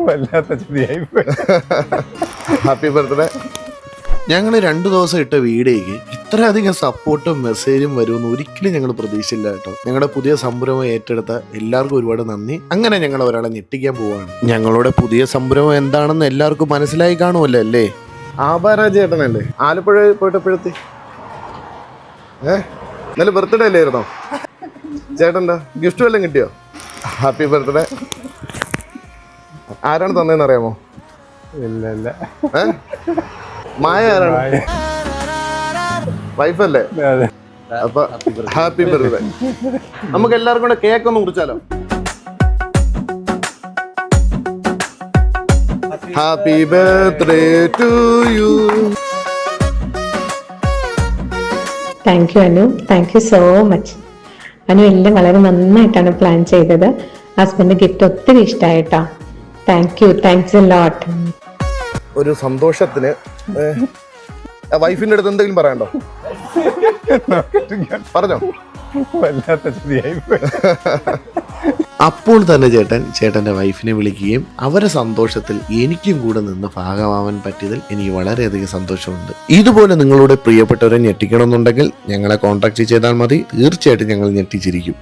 വല്ലാത്ത ചതിയായി. Happy birthday. ഞങ്ങൾ 2 ദിവസം ഇട്ട വീഡിയോയ്ക്ക് ഇത്രയധികം സപ്പോർട്ടും മെസ്സേജും വരുമെന്ന് ഒരിക്കലും ഞങ്ങൾ പ്രതീക്ഷിച്ചില്ല കേട്ടോ. ഞങ്ങളുടെ പുതിയ സംരംഭം ഏറ്റെടുത്ത എല്ലാവർക്കും ഒരുപാട് നന്ദി. അങ്ങനെ ഞങ്ങൾ ഒരാളെ ഞെട്ടിക്കാൻ പോവാണ്. ഞങ്ങളുടെ പുതിയ സംരംഭം എന്താണെന്ന് എല്ലാവർക്കും മനസ്സിലായി കാണുമല്ലോ അല്ലേ? ആഭാരാജ് ചേട്ടനല്ലേ ആലപ്പുഴ പോയിട്ടപ്പോഴത്തെ ഇന്നലെ ബർത്ത്ഡേ അല്ലായിരുന്നോ ചേട്ടൻ്റെ? ഗിഫ്റ്റ് വല്ലതും കിട്ടിയോ? Happy birthday. ആരാണ് തന്നതെന്ന് അറിയാമോ? ഇല്ല. മായ ആരാണ്? വൈഫല്ലേ? അപ്പൊ ഹാപ്പി ബർത്ത്ഡേ. നമുക്ക് എല്ലാവർക്കും കൂടെ കേക്ക് ഒന്ന് മുറിച്ചാലോ? Happy birthday to you. Thank you Anu, thank you so much. Anu എല്ലാം വളരെ നന്നായിട്ടാണ് പ്ലാൻ ചെയ്തത്. ഹസ്ബൻഡ് ഗിഫ്റ്റ് ഒത്തിരി ഇഷ്ടമായിട്ടോ. Thank you, thanks a lot. ഒരു സന്തോഷത്തിന് വൈഫിന്റെ അടുത്ത് എന്തെങ്കിലും പറയണ്ടോ? പറഞ്ഞോ. വല്ലാത്ത ചതിയായി. അപ്പോൾ തന്നെ ചേട്ടൻ്റെ വൈഫിനെ വിളിക്കുകയും അവരെ സന്തോഷത്തിൽ എനിക്കും കൂടെ നിന്ന് ഭാഗമാവാൻ പറ്റിയതിൽ എനിക്ക് വളരെയധികം സന്തോഷമുണ്ട്. ഇതുപോലെ നിങ്ങളുടെ പ്രിയപ്പെട്ടവരെ ഞെട്ടിക്കണമെന്നുണ്ടെങ്കിൽ ഞങ്ങളെ കോൺടാക്ട് ചെയ്താൽ മതി. തീർച്ചയായിട്ടും ഞങ്ങൾ ഞെട്ടിച്ചിരിക്കും.